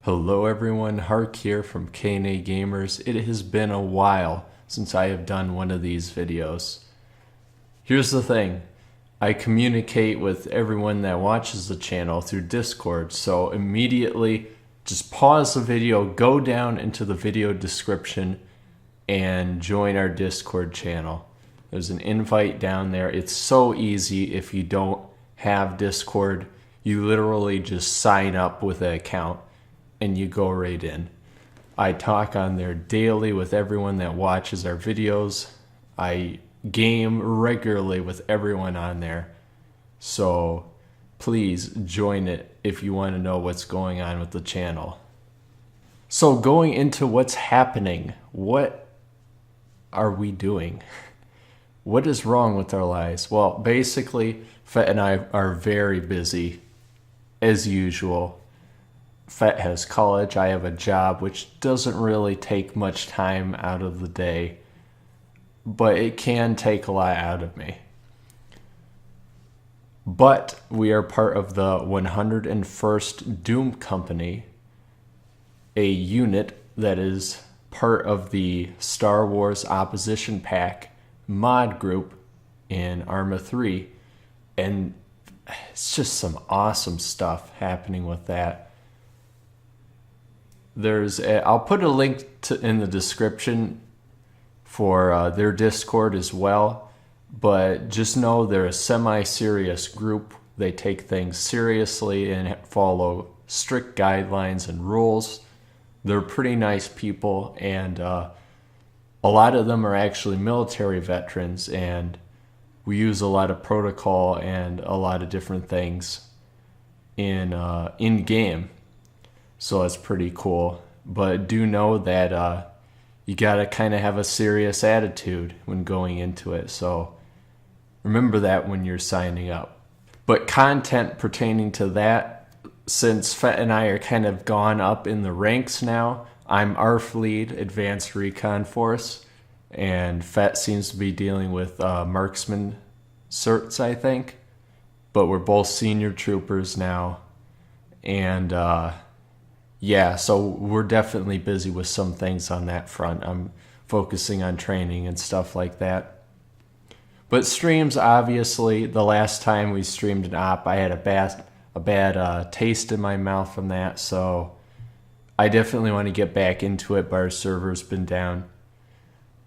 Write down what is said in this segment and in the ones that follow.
Hello everyone, Hark here from K&AGamers. It has been a while since I have done one of these videos. Here's the thing, I communicate with everyone that watches the channel through Discord, so immediately just pause the video, go down into the video description, and join our Discord channel. There's an invite down there. It's so easy if you don't have Discord. You literally just sign up with an account and you go right in. I talk on there daily with everyone that watches our videos. I game regularly with everyone on there. So please join it if you want to know what's going on with the channel. So going into what's happening, what are we doing? What is wrong with our lives? Well, basically, Fett and I are very busy, as usual. Fett has college, I have a job, which doesn't really take much time out of the day, but it can take a lot out of me. But we are part of the 101st Doom Company, a unit that is part of the Star Wars Opposition Pack mod group in Arma 3, and it's just some awesome stuff happening with that. I'll put a link in the description for their Discord as well, but just know they're a semi-serious group. They take things seriously and follow strict guidelines and rules. They're pretty nice people, and a lot of them are actually military veterans, and we use a lot of protocol and a lot of different things in game. So that's pretty cool. But do know that you gotta kind of have a serious attitude when going into it. So remember that when you're signing up. But content pertaining to that, since Fett and I are kind of gone up in the ranks now, I'm ARF lead, Advanced Recon Force, and Fett seems to be dealing with marksman certs, I think. But we're both senior troopers now, and yeah, so we're definitely busy with some things on that front. I'm focusing on training and stuff like that. But streams, obviously, the last time we streamed an op, I had a bad taste in my mouth from that, so I definitely want to get back into it, but our server's been down.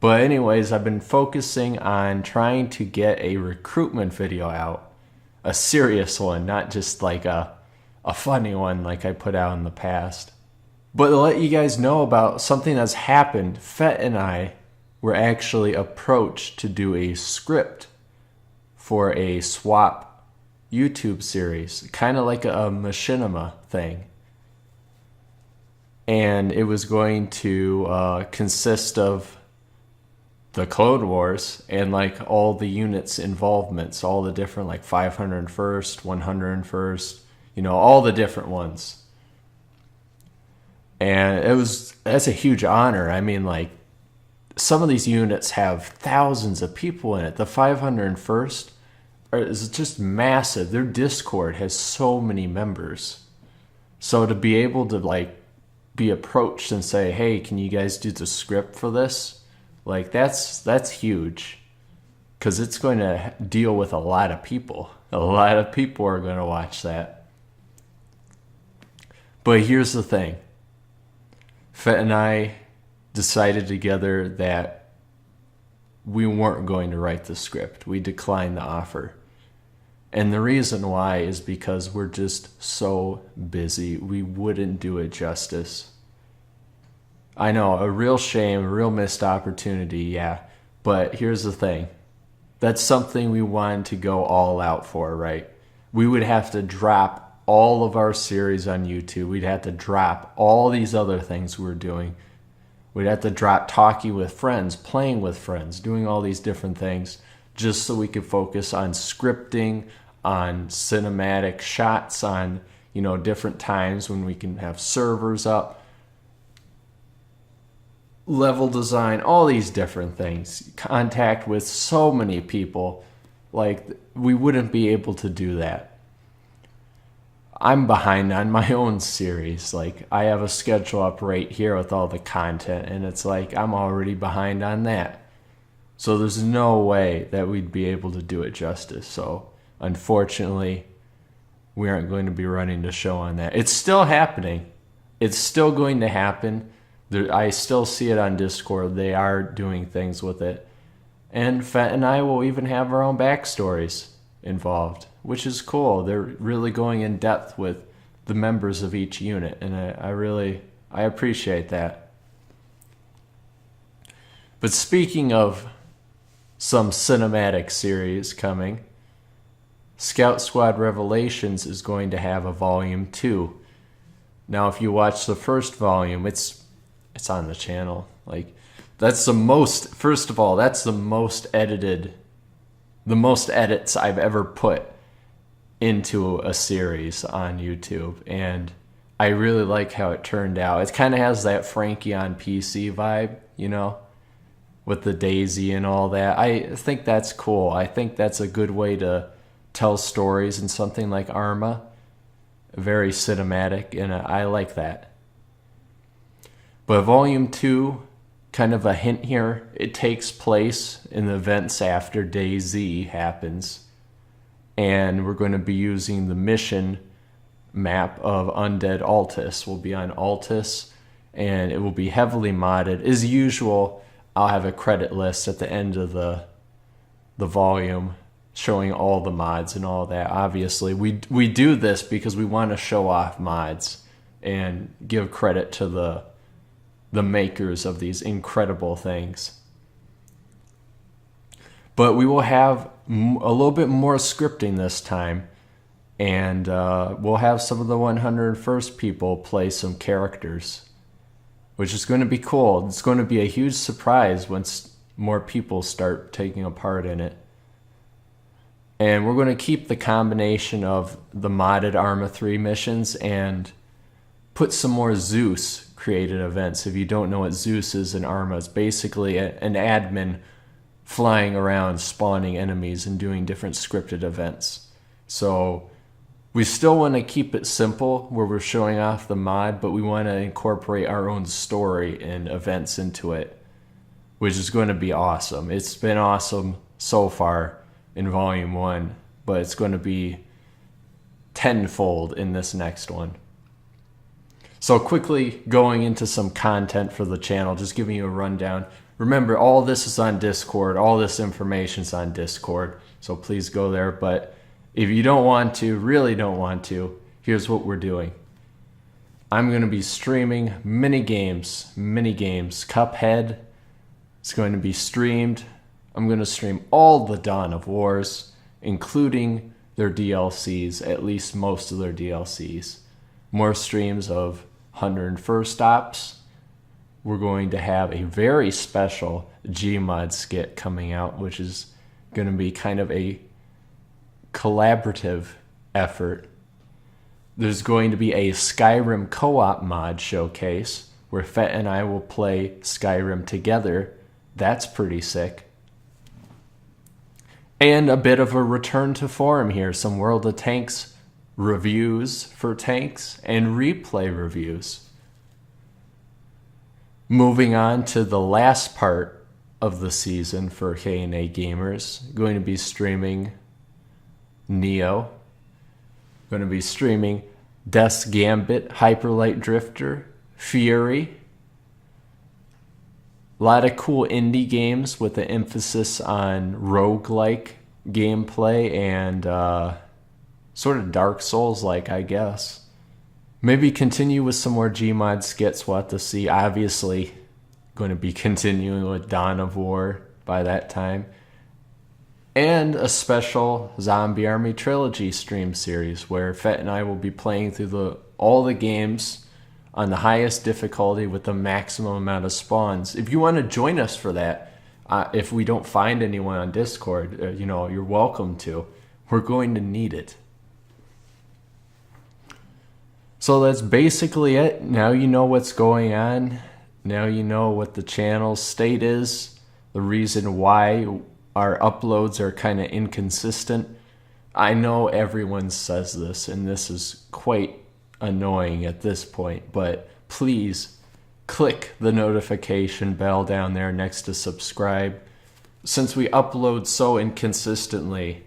But anyways, I've been focusing on trying to get a recruitment video out. A serious one, not just like a funny one like I put out in the past. But to let you guys know about something that's happened, Fett and I were actually approached to do a script for a swap YouTube series, kind of like a machinima thing. And it was going to consist of the Clone Wars and like all the units' involvements, all the different like 501st, 101st, you know, all the different ones. And that's a huge honor. I mean, like, some of these units have thousands of people in it. The 501st is just massive. Their Discord has so many members. So to be able to like be approached and say, hey, can you guys do the script for this? Like, that's huge, because it's going to deal with a lot of people. A lot of people are going to watch that. But here's the thing. Fett and I decided together that we weren't going to write the script. We declined the offer. And the reason why is because we're just so busy. We wouldn't do it justice. I know, a real shame, a real missed opportunity, yeah. But here's the thing. That's something we wanted to go all out for, right? We would have to drop all of our series on YouTube. We'd have to drop all these other things we're doing. We'd have to drop talking with friends, playing with friends, doing all these different things, just so we could focus on scripting, on cinematic shots, on, you know, different times when we can have servers up, level design, all these different things, contact with so many people. Like, we wouldn't be able to do that. I'm behind on my own series. Like, I have a schedule up right here with all the content, and it's like I'm already behind on that. So there's no way that we'd be able to do it justice. So unfortunately, we aren't going to be running the show on that. It's still happening. It's still going to happen. I still see it on Discord. They are doing things with it. And Fett and I will even have our own backstories involved, which is cool. They're really going in depth with the members of each unit, and I appreciate that. But speaking of some cinematic series coming, Scout Squad Revelations is going to have a volume 2. Now, if you watch the first volume, it's on the channel. Like, that's the most, first of all, that's the most edits I've ever put into a series on YouTube, and I really like how it turned out. It kind of has that Frankie on PC vibe, you know, with the Daisy and all that. I think that's cool. I think that's a good way to tell stories in something like Arma. Very cinematic, and I like that. But Volume 2, kind of a hint here, it takes place in the events after DayZ happens. And we're going to be using the mission map of Undead Altus. We'll be on Altus, and it will be heavily modded. As usual, I'll have a credit list at the end of the volume showing all the mods and all that. Obviously, we do this because we want to show off mods and give credit to the makers of these incredible things. But we will have a little bit more scripting this time, and we'll have some of the 101st people play some characters, which is going to be cool. It's going to be a huge surprise once more people start taking a part in it. And we're going to keep the combination of the modded Arma 3 missions and put some more Zeus created events. If you don't know what Zeus is in Arma, it's basically an admin flying around, spawning enemies, and doing different scripted events. So we still want to keep it simple where we're showing off the mod, but we want to incorporate our own story and events into it, which is going to be awesome. It's been awesome so far in Volume 1, but it's going to be tenfold in this next one. So quickly going into some content for the channel, just giving you a rundown. Remember, all this is on Discord. All this information is on Discord, so please go there. But if you don't want to, really don't want to, here's what we're doing. I'm going to be streaming mini games. Cuphead is going to be streamed. I'm going to stream all the Dawn of Wars, including their DLCs, at least most of their DLCs. More streams of 101st Ops. We're going to have a very special Gmod skit coming out, which is going to be kind of a collaborative effort. There's going to be a Skyrim co-op mod showcase where Fett and I will play Skyrim together. That's pretty sick. And a bit of a return to form here. Some World of Tanks reviews for tanks and replay reviews. Moving on to the last part of the season for K&AGamers. Going to be streaming Neo. Going to be streaming Death's Gambit, Hyperlight Drifter, Fury. A lot of cool indie games with an emphasis on roguelike gameplay and sort of Dark Souls-like, I guess. Maybe continue with some more Gmod skits. We'll have to see. Obviously, going to be continuing with Dawn of War by that time. And a special Zombie Army Trilogy stream series where Fett and I will be playing through all the games on the highest difficulty with the maximum amount of spawns. If you want to join us for that, if we don't find anyone on Discord, you're welcome to. We're going to need it. So that's basically it. Now you know what's going on. Now you know what the channel's state is. The reason why our uploads are kind of inconsistent. I know everyone says this, and this is quite annoying at this point, but please click the notification bell down there next to subscribe. Since we upload so inconsistently,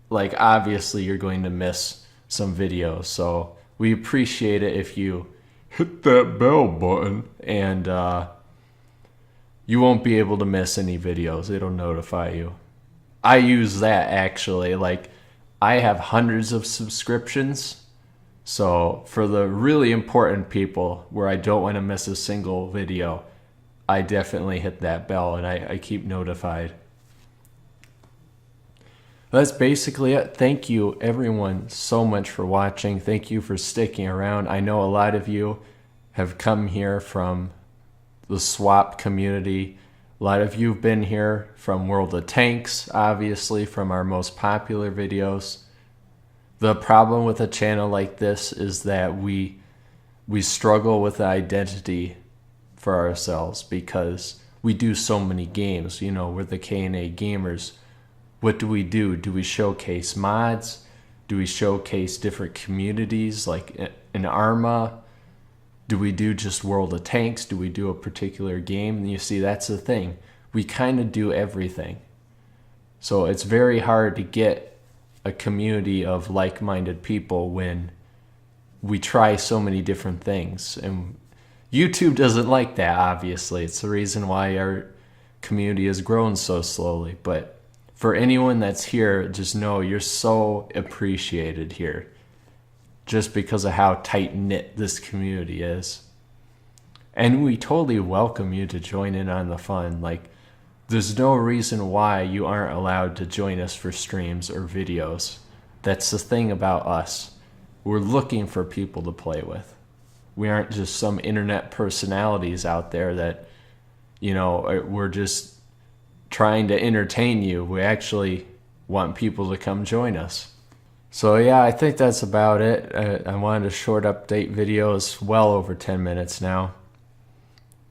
like obviously you're going to miss some videos, so we appreciate it if you hit that bell button, and you won't be able to miss any videos. It'll notify you. I use that actually. Like, I have hundreds of subscriptions, so for the really important people where I don't want to miss a single video, I definitely hit that bell and I keep notified. That's basically it. Thank you everyone so much for watching. Thank you for sticking around. I know a lot of you have come here from the swap community. A lot of you have been here from World of Tanks, obviously, from our most popular videos. The problem with a channel like this is that we struggle with the identity for ourselves because we do so many games. You know, we're the K&AGamers. What do? Do we showcase mods? Do we showcase different communities like an Arma? Do we do just World of Tanks? Do we do a particular game? And you see, that's the thing. We kind of do everything. So it's very hard to get a community of like-minded people when we try so many different things. And YouTube doesn't like that, obviously. It's the reason why our community has grown so slowly. But for anyone that's here, just know you're so appreciated here, just because of how tight-knit this community is. And we totally welcome you to join in on the fun. Like, there's no reason why you aren't allowed to join us for streams or videos. That's the thing about us. We're looking for people to play with. We aren't just some internet personalities out there that, you know, we're just trying to entertain you. We actually want people to come join us. So yeah, I think that's about it. I wanted a short update video. It's well over 10 minutes now.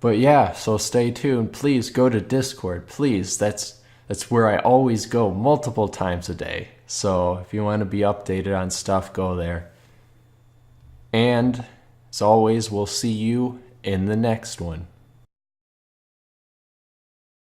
But yeah, so stay tuned. Please go to Discord. Please, that's where I always go multiple times a day. So if you want to be updated on stuff, go there. And as always, we'll see you in the next one.